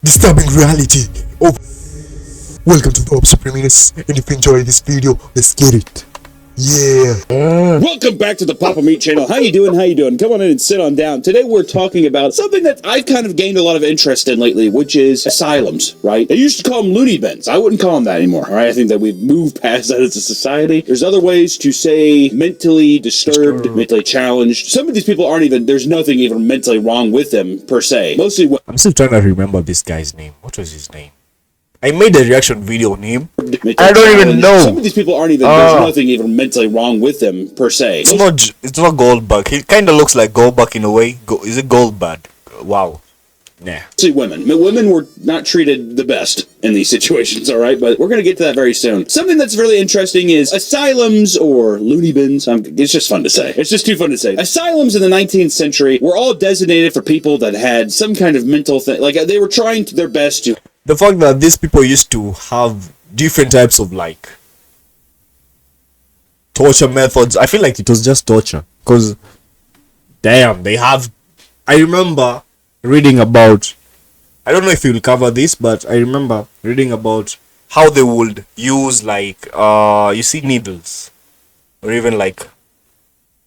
Disturbing reality. Oh, welcome to the Supremacists. And if you enjoy this video, let's get it. Yeah. Welcome back to the Papa Meat channel. How you doing? How you doing? Come on in and sit on down. Today we're talking about something that I've kind of gained a lot of interest in lately, which is asylums, right? They used to call them loony bins. I wouldn't call them that anymore, all right? I think that we've moved past that as a society. There's other ways to say mentally disturbed, mentally challenged. Some of these people aren't even, there's nothing even mentally wrong with them, per se. Mostly I'm still trying to remember this guy's name. What was his name? I made a reaction video on him. I don't even know. Some of these people aren't even, there's nothing even mentally wrong with them, per se. It's not Goldbug. He kind of looks like Goldbug in a way. Is it Goldbug? Wow. Nah. See, women were not treated the best in these situations, all right? But we're going to get to that very soon. Something that's really interesting is asylums or loony bins. It's just fun to say. It's just too fun to say. Asylums in the 19th century were all designated for people that had some kind of mental thing. Like, they were trying their best to... The fact that these people used to have different types of, like, torture methods. I feel like it was just torture. Because, damn, they have... I remember reading about, I don't know if you'll cover this, but I remember reading about how they would use, like, you see, needles, or even like,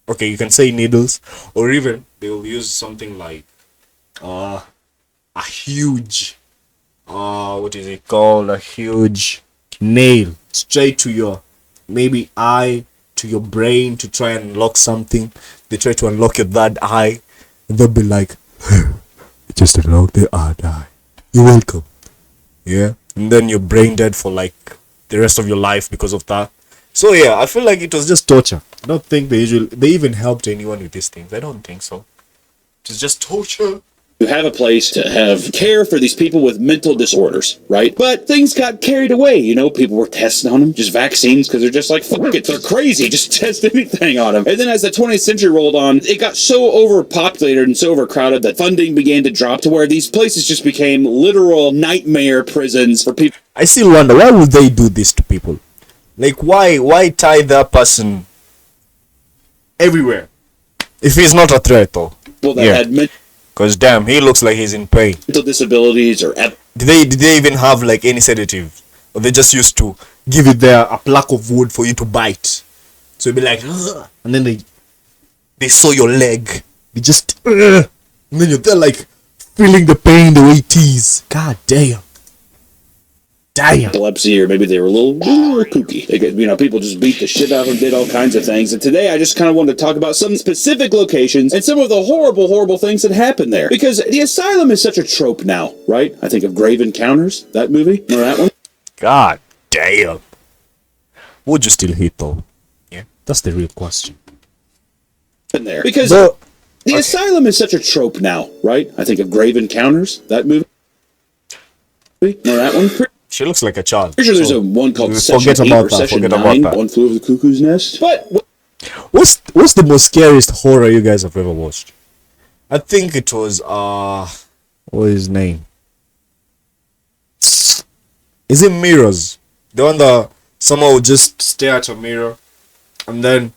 okay, you can say needles, or even they will use something like a huge what is it called, a huge nail straight to your maybe eye, to your brain, to try and unlock something. They try to unlock your third eye, and they'll be like, just unlock the eye. You're welcome. Yeah. And then you're brain dead for like the rest of your life because of that. So yeah, I feel like it was just torture. I don't think they even helped anyone with these things. I don't think so. It was just torture. You have a place to have care for these people with mental disorders, right? But things got carried away, you know, people were testing on them, just vaccines, because they're just like, fuck it, they're crazy, just test anything on them. And then as the 20th century rolled on, it got so overpopulated and so overcrowded that funding began to drop to where these places just became literal nightmare prisons for people. I still wonder, why would they do this to people? Like, why tie that person everywhere if he's not a threat, though? People that had because damn, he looks like he's in pain. mental disabilities or... Did they even have like any sedative? Or they just used to give it there a plaque of wood for you to bite? So it'd be like, ugh, and then they saw your leg. They just, ugh, and then you're there like feeling the pain the way it is. God damn. Damn. Epilepsy, or maybe they were a little kooky. You know, people just beat the shit out of them, did all kinds of things. And today I just kind of wanted to talk about some specific locations and some of the horrible, horrible things that happened there. Because the asylum is such a trope now, right? I think of Grave Encounters, that movie. Remember that one? God damn. Would you still hit though? Yeah, that's the real question. In there. Because the asylum is such a trope now, right? I think of Grave Encounters, that movie. Remember that one? She looks like a child. Pretty sure there's a one called Session 8 or Session 9, One Flew Over the Cuckoo's Nest. But what's the most scariest horror you guys have ever watched? I think it was what is his name? Is it Mirrors? The one that someone would just stare at a mirror and then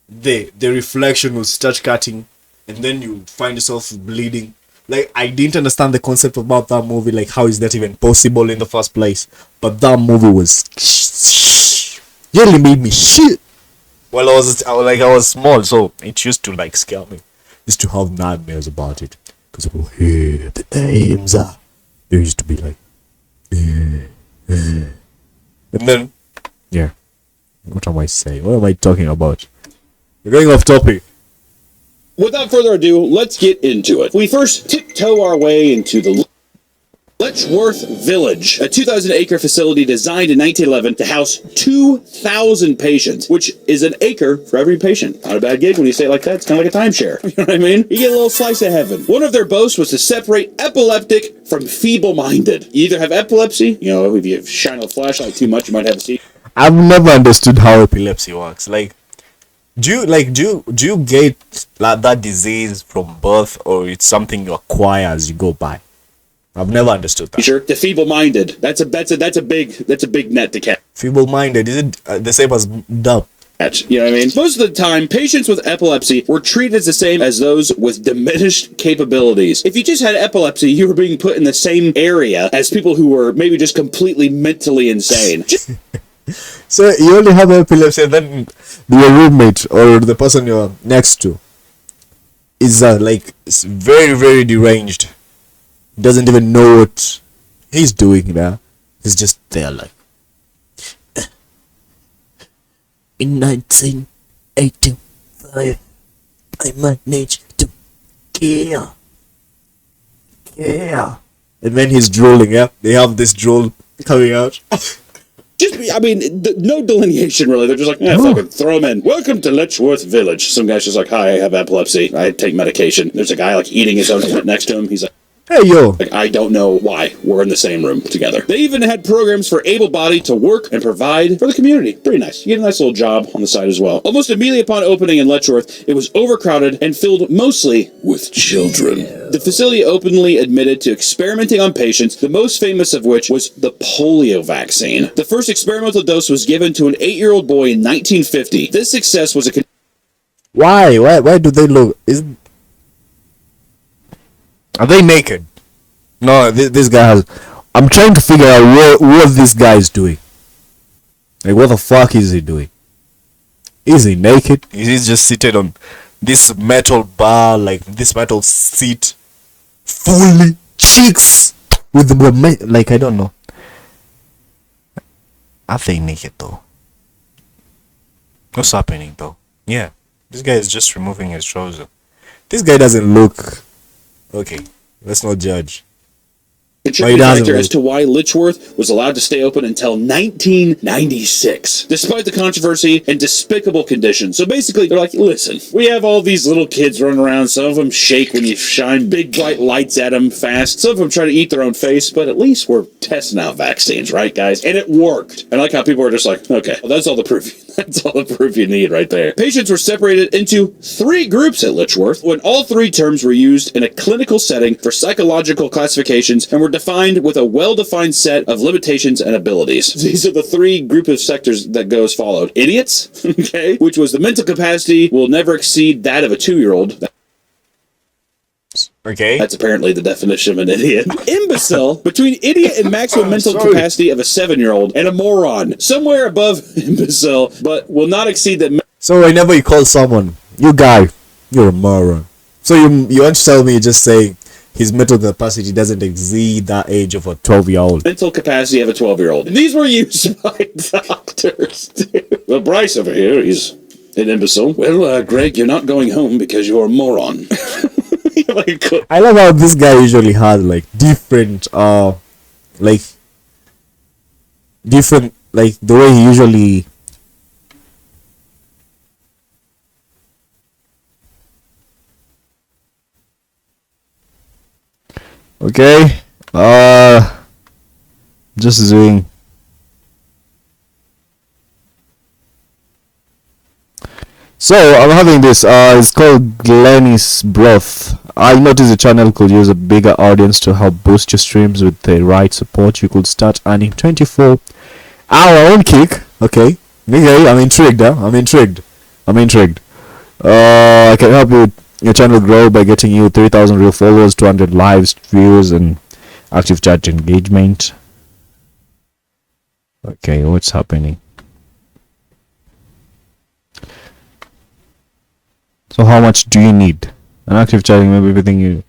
the reflection will start cutting and then you find yourself bleeding. Like, I didn't understand the concept about that movie, like how is that even possible in the first place. But that movie was really made me shit. Well, I was small, so it used to like scare me. Used to have nightmares about it. Because I would hear the names they used to be like and then yeah. What am I saying? What am I talking about? We're going off topic. Without further ado, let's get into it. We first tiptoe our way into the Letchworth Village, a 2,000-acre facility designed in 1911 to house 2,000 patients, which is an acre for every patient. Not a bad gig when you say it like that. It's kind of like a timeshare. You know what I mean? You get a little slice of heaven. One of their boasts was to separate epileptic from feeble-minded. You either have epilepsy, you know, if you shine a flashlight too much, you might have a seizure. I've never understood how epilepsy works. Like, do you get that disease from birth, or it's something you acquire as you go by? I've never understood that. Sure, the feeble-minded. That's a big net to catch. Feeble-minded, is it the same as dumb? You know what I mean? Most of the time, patients with epilepsy were treated as the same as those with diminished capabilities. If you just had epilepsy, you were being put in the same area as people who were maybe just completely mentally insane. So you only have epilepsy, and then your roommate or the person you're next to is like it's very, very deranged. Doesn't even know what he's doing there. He's just there like. In 1985, I managed to kill. Yeah. And then he's drooling, yeah? They have this drool coming out. No delineation really. They're just like, fucking throw them in. Welcome to Letchworth Village. Some guy's just like, hi, I have epilepsy. I take medication. There's a guy like eating his own shit next to him. He's like, hey, yo. like, I don't know why we're in the same room together. They even had programs for able-bodied to work and provide for the community. Pretty nice. You get a nice little job on the side as well. Almost immediately upon opening in Letchworth, it was overcrowded and filled mostly with children. The facility openly admitted to experimenting on patients, the most famous of which was the polio vaccine. The first experimental dose was given to an 8-year-old boy in 1950. This success was a... Why do they look... Are they naked? No, this guy has... I'm trying to figure out what this guy is doing. Like, what the fuck is he doing? Is he naked? Is he just seated on this metal bar, like this metal seat, fully cheeks with the... Like, I don't know. Are they naked, though? What's happening, though? Yeah, this guy is just removing his trouser. This guy doesn't look... Okay, let's not judge. Contributing factor as to why Letchworth was allowed to stay open until 1996, despite the controversy and despicable conditions. So basically, they're like, listen, we have all these little kids running around. Some of them shake when you shine big bright lights at them fast. Some of them try to eat their own face, but at least we're testing out vaccines, right, guys? And it worked. And I like how people are just like, okay, well, that's all the proof. That's all the proof you need right there. Patients were separated into 3 groups at Letchworth when all 3 terms were used in a clinical setting for psychological classifications and were defined with a well-defined set of limitations and abilities. These are the 3 group of sectors that go as followed. Idiots, okay, which was the mental capacity will never exceed that of a 2-year-old. Okay. That's apparently the definition of an idiot. Imbecile, between idiot and maximum mental capacity of a 7-year-old, and a moron, somewhere above imbecile, but will not exceed that. So whenever you call someone, you guy, you're a moron. So you want to tell me, just say his mental capacity doesn't exceed that age of a 12-year-old. Mental capacity of a 12-year-old. And these were used by doctors, too. Well, Bryce over here, he's an imbecile. Well, Greg, you're not going home because you're a moron. I love how this guy usually has like different the way he usually just doing. So I'm having this it's called Glenny's Broth. I noticed the channel could use a bigger audience to help boost your streams. With the right support you could start earning 24-hour own kick. Okay, I'm intrigued. I can help your channel grow by getting you 3,000 real followers, 200 live views, and active chat engagement. Okay, what's happening? So how much do you need? An active chatting, maybe everything you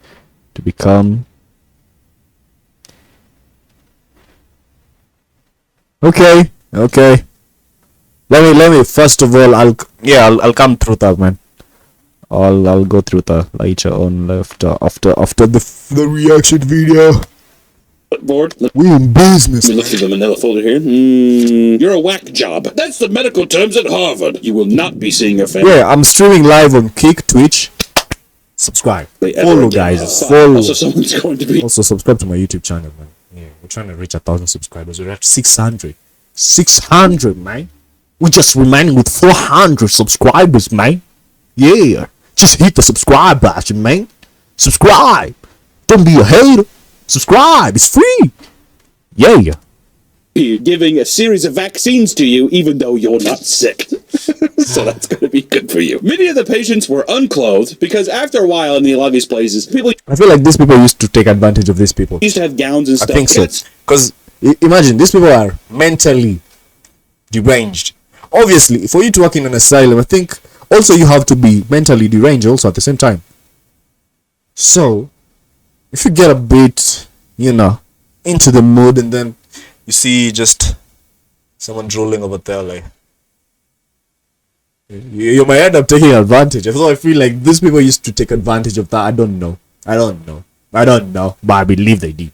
to become. Okay. Let me first of all I'll come through that, man. I'll go through that later on after the reaction video. Board. We in business. Let me look through the manila folder here. You're a whack job. That's the medical terms at Harvard. You will not be seeing your family. Yeah, I'm streaming live on Kick, Twitch. Subscribe. Follow, guys. Follow. Also, someone's going to be. Also, subscribe to my YouTube channel, man. Yeah, we're trying to reach 1,000 subscribers. We're at 600. 600, man. We're just remaining with 400 subscribers, man. Yeah. Just hit the subscribe button, man. Subscribe. Don't be a hater. Subscribe. It's free. Yeah. giving a series of vaccines to you even though you're not sick. So that's going to be good for you. Many of the patients were unclothed because after a while in a lot of these places, people I feel like these people used to take advantage of these people. used to have gowns and I stuff. think so. Because imagine, these people are mentally deranged. Obviously, for you to work in an asylum, I think also you have to be mentally deranged also at the same time. So, if you get a bit, into the mood and then you see just someone drooling over there, like, you might end up taking advantage. So I feel like these people used to take advantage of that. I don't know, but I believe they did.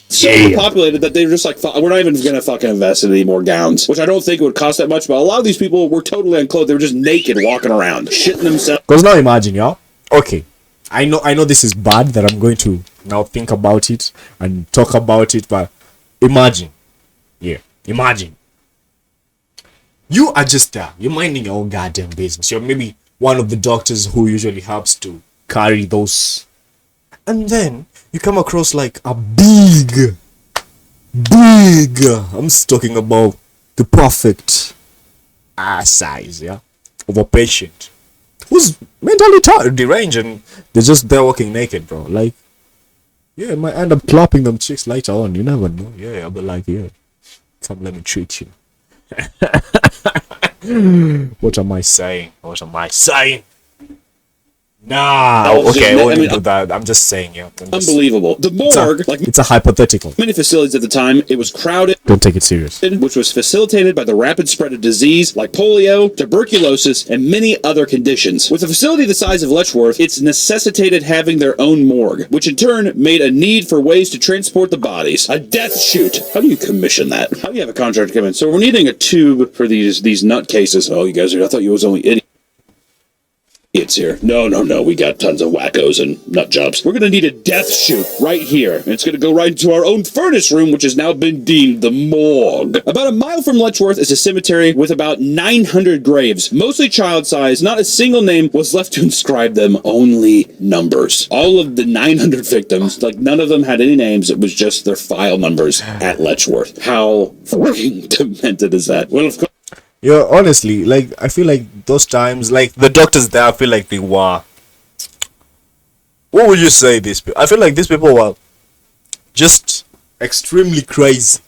So populated that they were just like, we're not even going to fucking invest in any more gowns, which I don't think it would cost that much, but a lot of these people were totally unclothed. They were just naked walking around, shitting themselves. Because now imagine, y'all. Okay, I know this is bad that I'm going to now think about it and talk about it, but imagine. You are just there. You're minding your own goddamn business. You're maybe one of the doctors who usually helps to carry those. And then you come across like a big, I'm just talking about the perfect size, of a patient who's mentally deranged and they're just there walking naked, bro. Like, it might end up clapping them chicks later on. You never know. I'll be like, come let me treat you. What am I saying? Nah, okay, I wouldn't do that. I'm just saying, Unbelievable. The morgue, it's a hypothetical. Many facilities at the time, it was crowded. Don't take it serious. Which was facilitated by the rapid spread of disease like polio, tuberculosis, and many other conditions. With a facility the size of Letchworth, it's necessitated having their own morgue, which in turn made a need for ways to transport the bodies. A death chute. How do you commission that? How do you have a contractor come in? So we're needing a tube for these nutcases. Oh, you guys I thought you was only idiots here. No. We got tons of wackos and nut jobs. We're going to need a death chute right here. And it's going to go right into our own furnace room, which has now been deemed the morgue. About a mile from Letchworth is a cemetery with about 900 graves, mostly child-sized. Not a single name was left to inscribe them, only numbers. All of the 900 victims, like none of them had any names. It was just their file numbers at Letchworth. How fucking demented is that? Well, of course. Honestly, like, I feel like those times, like, the doctors there, I feel like they were, what would you say these people? I feel like these people were just extremely crazy.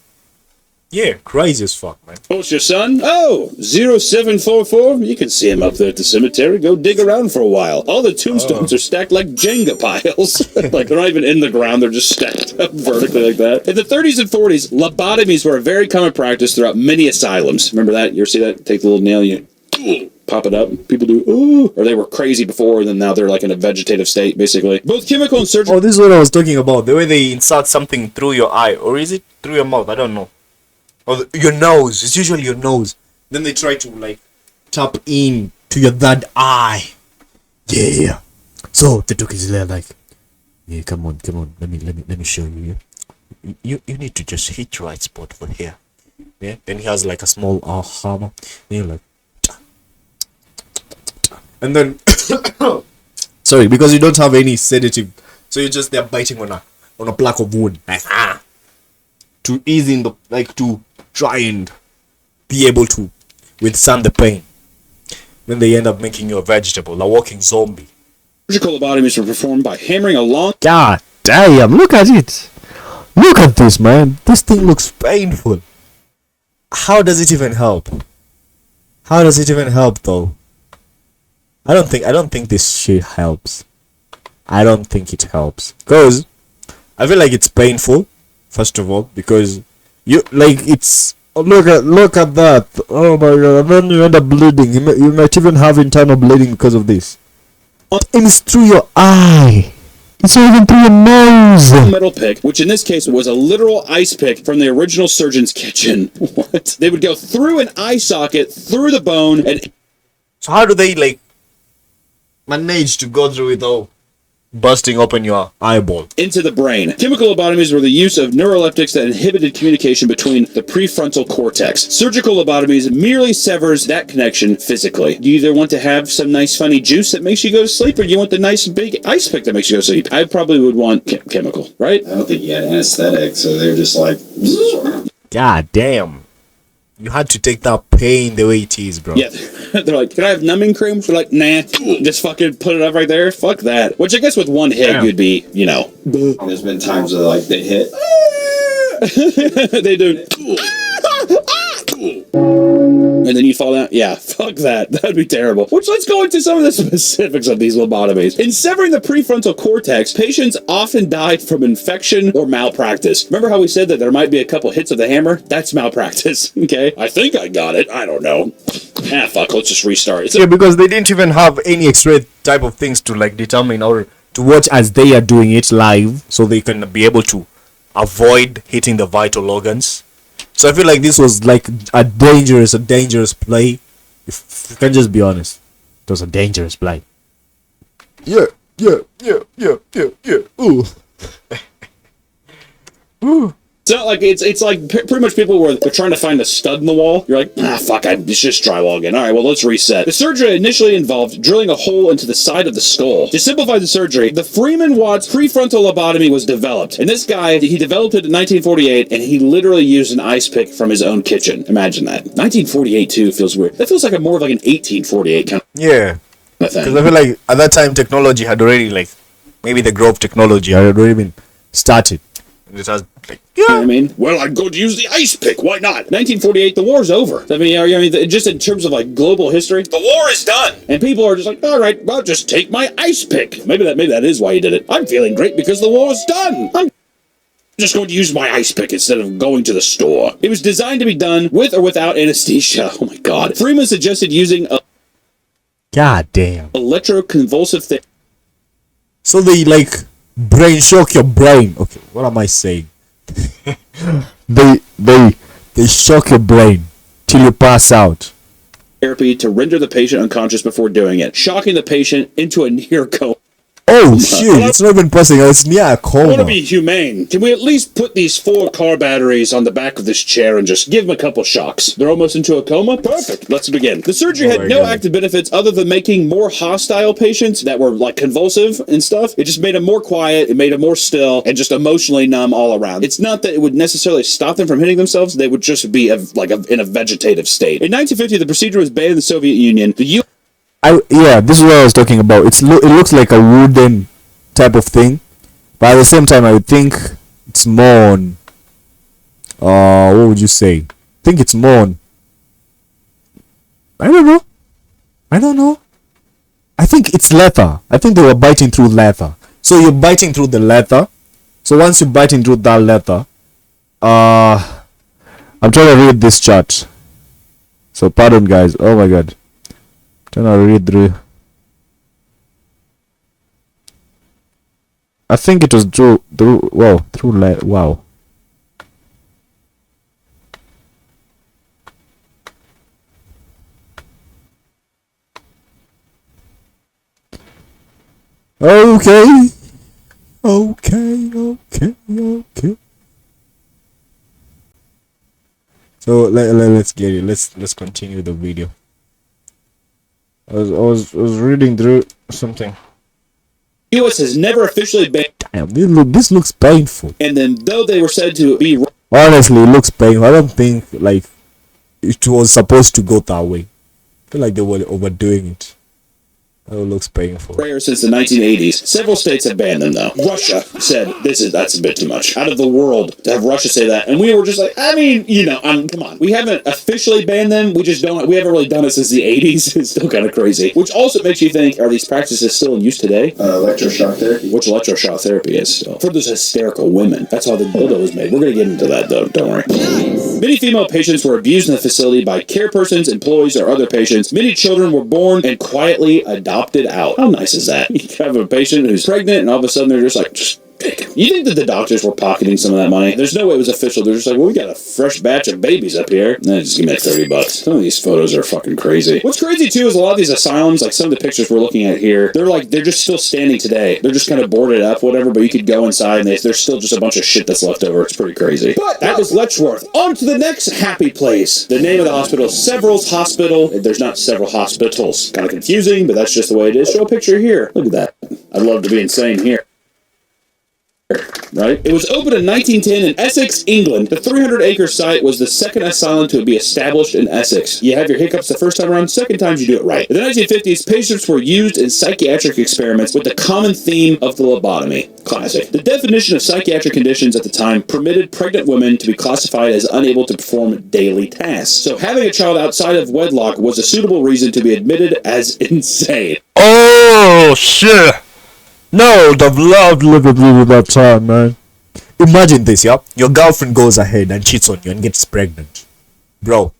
Crazy as fuck, man. What's your son? Oh, 0744. You can see him up there at the cemetery. Go dig around for a while. All the tombstones are stacked like Jenga piles. Like, they're not even in the ground. They're just stacked up vertically like that. In the 30s and 40s, lobotomies were a very common practice throughout many asylums. Remember that? You ever see that? Take the little nail, you pop it up. People do, ooh. Or they were crazy before, and then now they're like in a vegetative state, basically. Both chemical and surgical. Oh, this is what I was talking about. The way they insert something through your eye. Or is it through your mouth? I don't know. Or your nose. It's usually your nose. Then they try to like tap in to your third eye. Yeah. So the dude is there like, come on. Let me show you. You need to just hit the right spot for here. Yeah. Then he has like a small hammer. Then you're like, and then sorry, because you don't have any sedative, so you're just there biting on a block of wood, like to ease in the, like, to try and be able to withstand the pain. Then they end up making you a vegetable, a walking zombie. Surgical lobotomies were performed by hammering a long. God damn, look at it. Look at this, man. This thing looks painful. How does it even help? Though? I don't think this shit helps. I don't think it helps. Because I feel like it's painful, first of all, because you, like, it's, look at that. Oh my god, and then you end up bleeding. You might even have internal bleeding because of this. And it's through your eye. It's not even through your nose. Metal pick, which in this case was a literal ice pick from the original surgeon's kitchen. What? They would go through an eye socket, through the bone, and... So how do they, like, manage to go through it all? Busting open your eyeball. Into the brain. Chemical lobotomies were the use of neuroleptics that inhibited communication between the prefrontal cortex. Surgical lobotomies merely severs that connection physically. You either want to have some nice funny juice that makes you go to sleep, or you want the nice big ice pick that makes you go to sleep. I probably would want chemical, right? I don't think you had anesthetic, so they're just like... God damn. You had to take that pain the way it is, bro. Yeah, they're like, can I have numbing cream? We're like, nah, just fucking put it up right there. Fuck that. Which I guess with one hit, you'd be, you know. There's been times where like they hit. They do. And then you fall down. Yeah, fuck that. That'd be terrible. Which, let's go into some of the specifics of these lobotomies. In severing the prefrontal cortex, patients often died from infection or malpractice. Remember how we said that there might be a couple hits of the hammer? That's malpractice. Okay? I think I got it. I don't know. Fuck. Let's just restart. Yeah, because they didn't even have any X-ray type of things to like determine or to watch as they are doing it live, so they can be able to avoid hitting the vital organs. So I feel like this was like a dangerous play. If you can just be honest, it was a dangerous play. Yeah. Ooh. Ooh. It's not like it's like pretty much people were they're trying to find a stud in the wall. You're like, fuck, it's just drywall again. All right, well, let's reset. The surgery initially involved drilling a hole into the side of the skull. To simplify the surgery, the Freeman Watts prefrontal lobotomy was developed. And this guy, he developed it in 1948, and he literally used an ice pick from his own kitchen. Imagine that. 1948 too feels weird. That feels like more of like an 1848 kind of Yeah. thing. Because I feel like at that time technology had already like maybe the growth technology had already been started. It has like You know what I mean? Well, I'd go to use the ice pick. Why not? 1948, the war's over. I mean, just in terms of like global history, the war is done, and people are just like, all right, well, just take my ice pick. Maybe that is why he did it. I'm feeling great because the war's done. I'm just going to use my ice pick instead of going to the store. It was designed to be done with or without anesthesia. Oh my God. Freeman suggested using a God damn. electroconvulsive therapy. So they like brain shock your brain. Okay, what am I saying? they shock your brain till you pass out. Therapy to render the patient unconscious before doing it, shocking the patient into a near coma. Oh shit, it's not even passing out, it's near a I want to coma. be humane. Can we at least put these 4 car batteries on the back of this chair and just give them a couple shocks? They're almost into a coma? Perfect. Let's begin. The surgery had no active benefits other than making more hostile patients that were like convulsive and stuff. It just made them more quiet, it made them more still, and just emotionally numb all around. It's not that it would necessarily stop them from hitting themselves, they would just be in a vegetative state. In 1950, the procedure was banned in the Soviet Union. The U. Yeah, this is what I was talking about. It looks like a wooden type of thing, but at the same time, I would think it's more on. What would you say? I think it's more on. I don't know. I think it's leather. I think they were biting through leather. So you're biting through the leather. So once you're biting through that leather, I'm trying to read this chart. So pardon, guys. Oh my God. Trying to read through. I think it was through wow. Okay. So let's get it. Let's continue the video. I was reading through something. U.S. has never officially banned. Damn, this looks painful. And then, though they were said to be. Honestly, it looks painful. I don't think like it was supposed to go that way. I feel like they were overdoing it. That looks painful. Prayer since the 1980s. Several states have banned them, though. Russia said that's a bit too much. Out of the world to have Russia say that, and we were just like, I mean, come on. We haven't officially banned them. We haven't really done it since the 80s. It's still kind of crazy. Which also makes you think, are these practices still in use today? Electroshock therapy. Which electroshock therapy is still. For those hysterical women. That's how the dildo was made. We're going to get into that, though. Don't worry. Many female patients were abused in the facility by care persons, employees, or other patients. Many children were born and quietly adopted out. How nice is that? You have a patient who's pregnant, and all of a sudden they're just like, pick him. You think that the doctors were pocketing some of that money? There's no way it was official. They're just like, well, we got a fresh batch of babies up here. And then just give me like $30. Some of these photos are fucking crazy. What's crazy too is a lot of these asylums, like some of the pictures we're looking at here, they're just still standing today. They're just kind of boarded up, whatever, but you could go inside and there's still just a bunch of shit that's left over. It's pretty crazy. But that was Letchworth. On to the next happy place. The name of the hospital, Several's Hospital. There's not several hospitals. Kind of confusing, but that's just the way it is. Show a picture here. Look at that. I'd love to be insane here. Right? It was opened in 1910 in Essex, England. The 300-acre site was the second asylum to be established in Essex. You have your hiccups the first time around, second time you do it right. In the 1950s, patients were used in psychiatric experiments with the common theme of the lobotomy. Classic. The definition of psychiatric conditions at the time permitted pregnant women to be classified as unable to perform daily tasks. So having a child outside of wedlock was a suitable reason to be admitted as insane. Oh, shit. No, I've loved living with that time, man. Imagine this, yeah? Your girlfriend goes ahead and cheats on you and gets pregnant. Bro,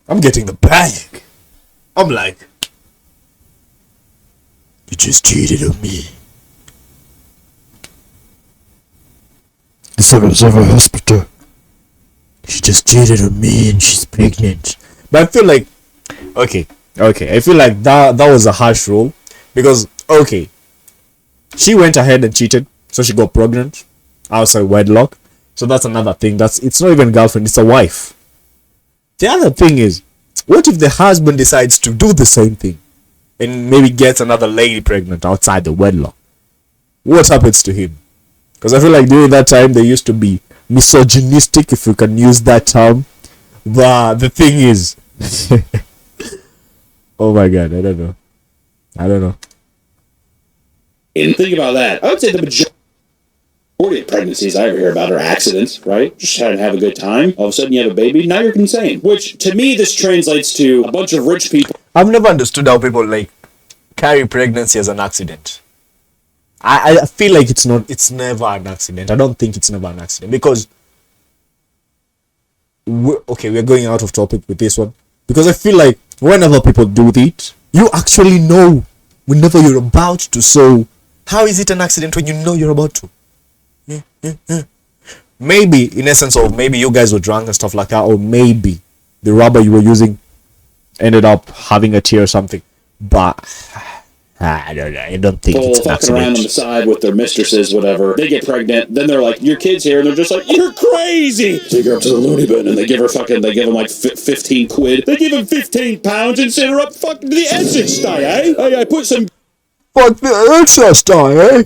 I'm getting the bag. I'm like, you just cheated on me. This was over hospital. She just cheated on me and she's pregnant. But I feel like, okay, I feel like that was a harsh rule. Because, okay, she went ahead and cheated, so she got pregnant outside wedlock. So that's another thing. It's not even girlfriend, it's a wife. The other thing is, what if the husband decides to do the same thing and maybe gets another lady pregnant outside the wedlock? What happens to him? Because I feel like during that time they used to be misogynistic, if you can use that term. But the thing is, oh my god, I don't know. And think about that. I would say the majority of pregnancies I ever hear about are accidents, right? Just trying to have a good time. All of a sudden you have a baby, now you're insane. Which, to me, this translates to a bunch of rich people. I've never understood how people, like, carry pregnancy as an accident. I feel like it's never an accident. I don't think it's never an accident. Because, we're going out of topic with this one. Because I feel like whenever people do it, you actually know whenever you're about to. So how is it an accident when you know you're about to? Maybe in essence of maybe you guys were drunk and stuff like that, or maybe the rubber you were using ended up having a tear or something. But I don't know. I don't think it's an fucking accident. around on the side with their mistresses, whatever. They get pregnant, then they're like, "Your kid's here," and they're just like, "You're crazy." Take her up to the loony bin, and they give them like 15 quid. They give him 15 pounds and send her up fucking to the Essex stay, eh? I put some. Fuck the excess die, eh?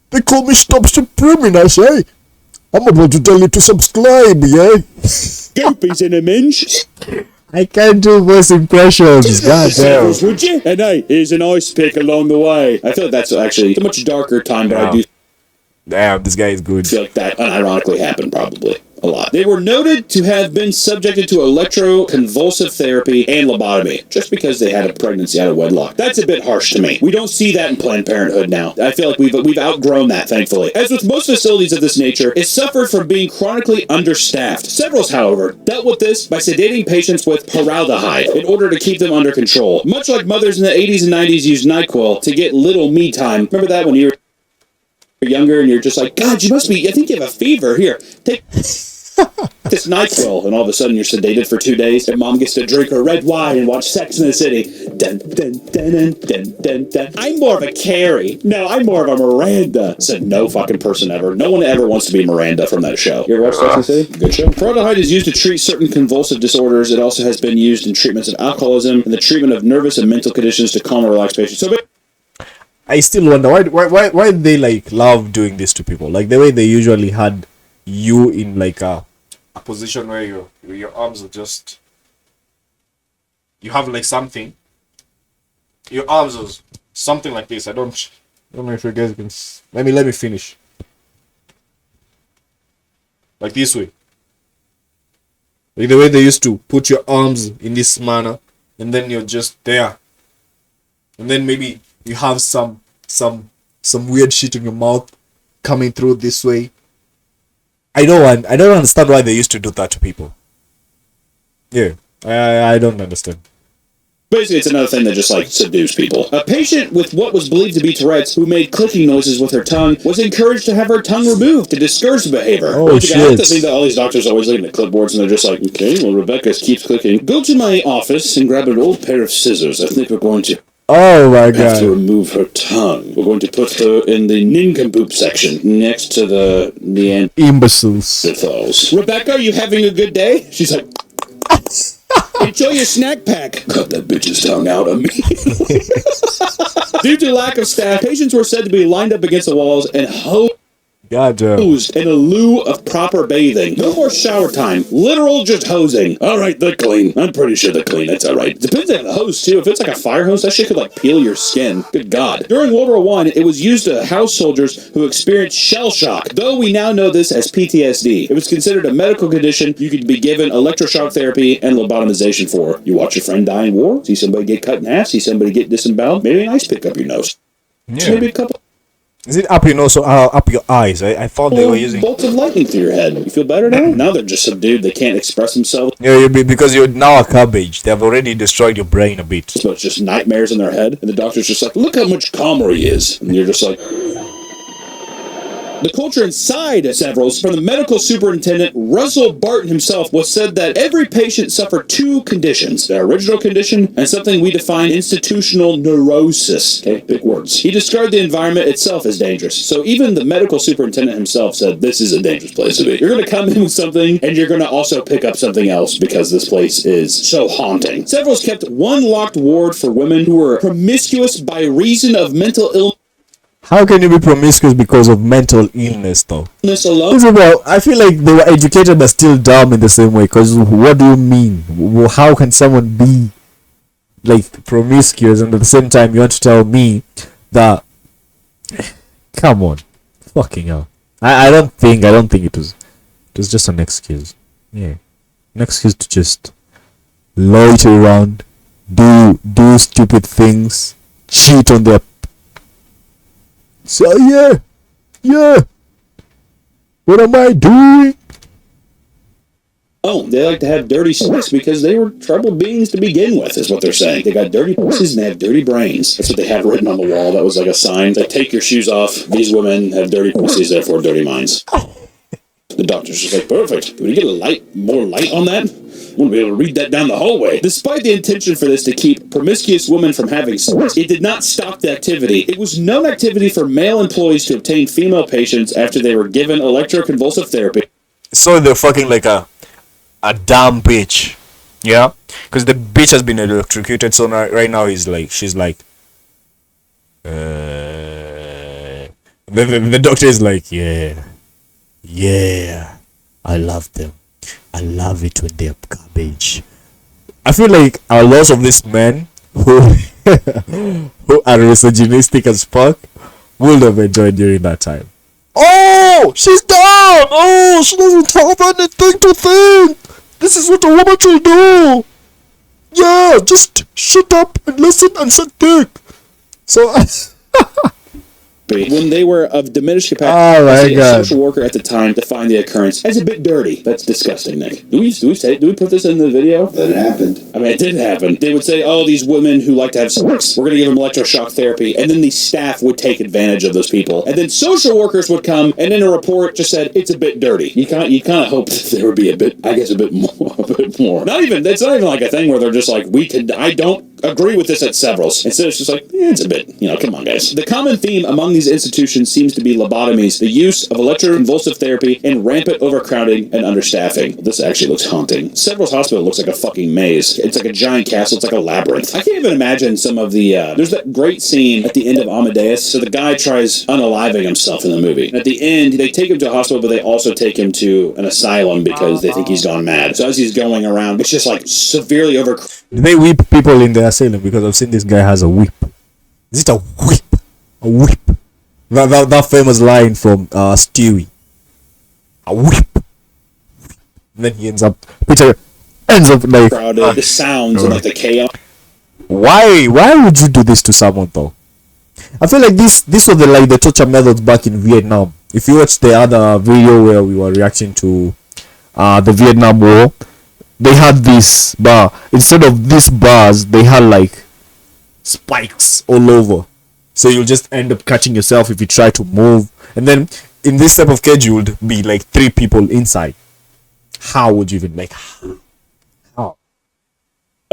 They call me Stop Supreminas, eh? I'm about to tell you to subscribe, eh? Goopies in a minge. I can't do voice impressions, goddamn. Would you? And hey, here's an ice pick along the way. I feel like that's actually a much darker time, but I do Damn, this guy is good. feel like that unironically happened probably a lot. They were noted to have been subjected to electroconvulsive therapy and lobotomy just because they had a pregnancy out of wedlock. That's a bit harsh to me. We don't see that in Planned Parenthood now. I feel like we've outgrown that, thankfully. As with most facilities of this nature, it suffered from being chronically understaffed. Several, however, dealt with this by sedating patients with paraldehyde in order to keep them under control. Much like mothers in the 80s and 90s used NyQuil to get little me time. Remember that when you were younger and you're just like, God, you must be, I think you have a fever. Here, take this NyQuil, and all of a sudden you're sedated for 2 days, and mom gets to drink her red wine and watch Sex in the City. Dun, dun, dun, dun, dun, dun, dun. I'm more of a Carrie. No, I'm more of a Miranda. Said no fucking person ever. No one ever wants to be Miranda from that show. You ever watch Sex in the City? Good show. Formaldehyde is used to treat certain convulsive disorders. It also has been used in treatments of alcoholism and the treatment of nervous and mental conditions to calm and relax patients. So I still wonder why they like love doing this to people. Like the way they usually had you in like a position where your arms are just, you have like something. Your arms are something like this. I don't know if you guys can. Let me finish. Like this way. Like the way they used to put your arms in this manner, and then you're just there. And then maybe you have some weird shit in your mouth coming through this way. I don't understand why they used to do that to people. Yeah, I don't understand. basically, it's another thing that just like subdues people. A patient with what was believed to be Tourette's, who made clicking noises with her tongue, was encouraged to have her tongue removed to discourage the behavior. Oh, Which, shit. I have to think that all these doctors are always looking at clipboards and they're just like, okay, well, Rebecca keeps clicking. Go to my office and grab an old pair of scissors. I think we're going to Oh my have to god. remove her tongue. We're going to put her in the nincompoop section next to the Imbeciles. Neanderthals. Rebecca, are you having a good day? She's like, Enjoy your snack pack. Cut that bitch's tongue out of me. Due to lack of staff, patients were said to be lined up against the walls and hosed in a lieu of proper bathing. No more shower time. Literal just hosing. All right, they're clean. I'm pretty sure they're clean. That's all right. Depends on the hose, too. If it's like a fire hose, that shit could like peel your skin. Good God. During World War I, it was used to house soldiers who experienced shell shock. Though we now know this as PTSD. It was considered a medical condition you could be given electroshock therapy and lobotomization for. You watch your friend die in war, see somebody get cut in half, see somebody get disemboweled, maybe an ice pick up your nose. Yeah. Maybe a couple. Is it up your nose or up your eyes? I thought they were using bolts of lightning through your head. You feel better now? Now they're just subdued. They can't express themselves. Yeah, because you're now a cabbage. They have already destroyed your brain a bit. So it's just nightmares in their head. And the doctor's just like, look how much calmer he is. And you're just like... The culture inside Severals, from the medical superintendent, Russell Barton himself, was said that every patient suffered two conditions. Their original condition and something we define institutional neurosis. Okay, big words. He described the environment itself as dangerous. So even the medical superintendent himself said, this is a dangerous place to be. You're going to come in with something, and you're going to also pick up something else because this place is so haunting. Severals kept one locked ward for women who were promiscuous by reason of mental illness. How can you be promiscuous because of mental illness, though? Alone? Well, I feel like they were educated but still dumb in the same way. Because what do you mean? How can someone be like promiscuous and at the same time you want to tell me that? Come on, fucking hell! I don't think it was. It was just an excuse. Yeah, an excuse to just loiter around, do stupid things, cheat on their. So yeah. What am I doing? Oh, they like to have dirty sex because they were troubled beings to begin with, is what they're saying. They got dirty pussies and they have dirty brains. That's what they had written on the wall. That was like a sign. Like, take your shoes off. These women have dirty pussies, therefore dirty minds. The doctor's just like, perfect. Can we get more light on that? I want to be able to read that down the hallway. Despite the intention for this to keep promiscuous women from having sex, it did not stop the activity. It was known activity for male employees to obtain female patients after they were given electroconvulsive therapy. So they're fucking like a damn bitch, yeah? Because the bitch has been electrocuted, so now, right now she's like, the doctor is like, yeah, I love them. I love it when they're garbage. I feel like a lot of these men who are misogynistic as fuck would have enjoyed during that time. Oh, she's down. Oh, she doesn't have anything to think. This is what a woman should do. Yeah, just shut up and listen and suck dick. So when they were of diminished capacity, a social worker at the time defined the occurrence as a bit dirty. That's disgusting, Nick. Do we put this in the video? That it happened. I mean, it did happen. They would say, oh, these women who like to have sex, we're going to give them electroshock therapy, and then the staff would take advantage of those people. And then social workers would come, and then a report just said, it's a bit dirty. You kind of hope that there would be a bit more. It's not even like a thing where they're just like, I don't agree with this at Severals. Instead, it's just like, it's a bit, come on, guys. The common theme among these institutions seems to be lobotomies, the use of electroconvulsive therapy, and rampant overcrowding and understaffing. This actually looks haunting. Severals Hospital looks like a fucking maze. It's like a giant castle. It's like a labyrinth. I can't even imagine some of the, there's that great scene at the end of Amadeus. So the guy tries unaliving himself in the movie. And at the end, they take him to a hospital, but they also take him to an asylum because they think he's gone mad. So as he's going around, it's just like severely overcrowded. Do they whip people in the asylum? Because I've seen this guy has a whip. Is it a whip? A whip. That famous line from Stewie. A whip. And then he ends up like crowded, the sounds and like the chaos. Why would you do this to someone though? I feel like this was the torture methods back in Vietnam. If you watch the other video where we were reacting to the Vietnam War, they had this bar. Instead of these bars, they had like spikes all over. So you'll just end up catching yourself if you try to move. And then in this type of cage, you would be like 3 people inside. How would you even how?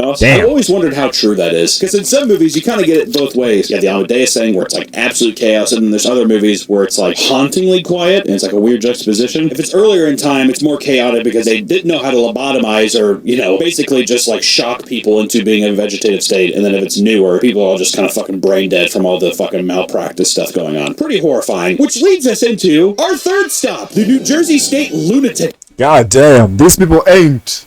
I've always wondered how true that is. Because in some movies, you kind of get it both ways. You have the Amadeus thing where it's like absolute chaos, and then there's other movies where it's like hauntingly quiet, and it's like a weird juxtaposition. If it's earlier in time, it's more chaotic because they didn't know how to lobotomize or, basically just like shock people into being in a vegetative state. And then if it's newer, people are all just kind of fucking brain dead from all the fucking malpractice stuff going on. Pretty horrifying. Which leads us into our third stop, the New Jersey State Lunatic. God damn, these people ain't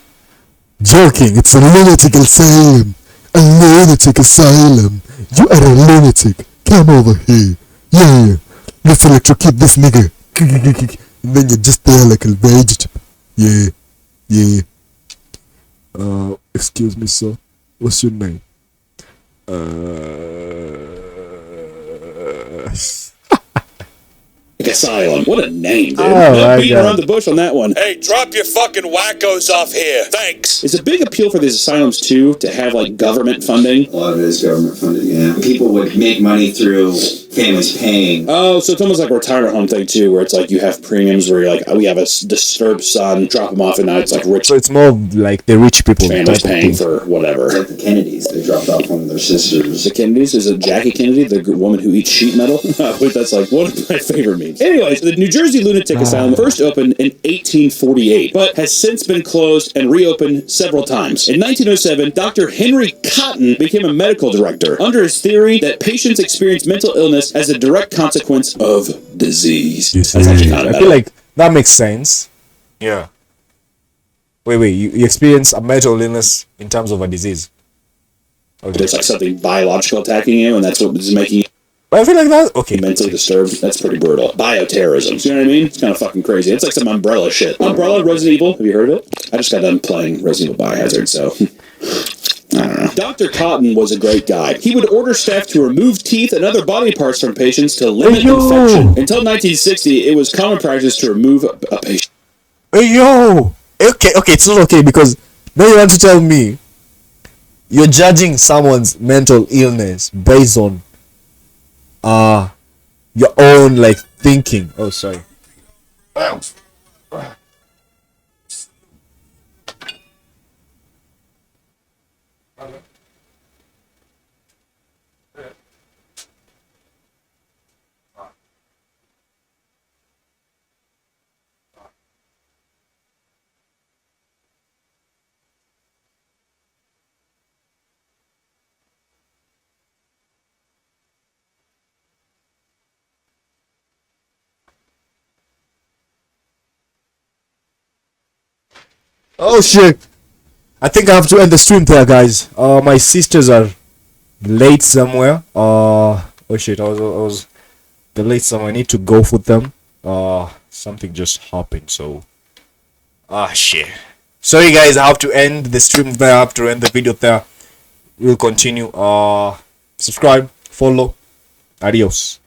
joking. It's a lunatic asylum. A lunatic asylum. You are a lunatic. Come over here. Yeah. Let's electrocute this nigga. And then you're just there like a vegetable. Yeah. Excuse me, sir. What's your name? Asylum. What a name, dude. Oh, Beating around the bush on that one. Hey, drop your fucking wackos off here. Thanks. It's a big appeal for these asylums, too, to have, like, government funding. A lot of it is government funded, yeah. People would make money through families paying. Oh, so it's almost like a retirement home thing, too, where it's like you have premiums where you're like, we have a disturbed son, drop him off, and now it's like rich So it's more like the rich people families type of paying thing. for whatever. Like the Kennedys, they dropped off one of their sisters. The Kennedys? Is it Jackie Kennedy, the woman who eats sheet metal? Wait, that's like one of my favorite memes. Anyways, the New Jersey Lunatic Asylum first opened in 1848, but has since been closed and reopened several times. In 1907, Dr. Henry Cotton became a medical director under his theory that patients experience mental illness as a direct consequence of disease. That's actually kind of I feel like that makes sense. Yeah. Wait, you experience a mental illness in terms of a disease. Okay. There's like something biological attacking you, and that's what is making you But I feel like that. Okay. mentally disturbed. That's pretty brutal. Bioterrorism. You know what I mean? It's kind of fucking crazy. It's like some Umbrella shit. Umbrella, Resident Evil. Have you heard of it? I just got done playing Resident Evil Biohazard, so I don't know. Dr. Cotton was a great guy. He would order staff to remove teeth and other body parts from patients to limit infection. Until 1960, it was common practice to remove a patient. Hey yo. Okay. It's not okay because now you want to tell me you're judging someone's mental illness based on your own like thinking. Oh, sorry. Oh shit. I think I have to end the stream there, guys. My sisters are late somewhere. Oh shit, I was they're late somewhere. I need to go with them. Something just happened, so shit. Sorry guys, I have to end the stream there. I have to end the video there. We'll continue. Subscribe, follow. Adios.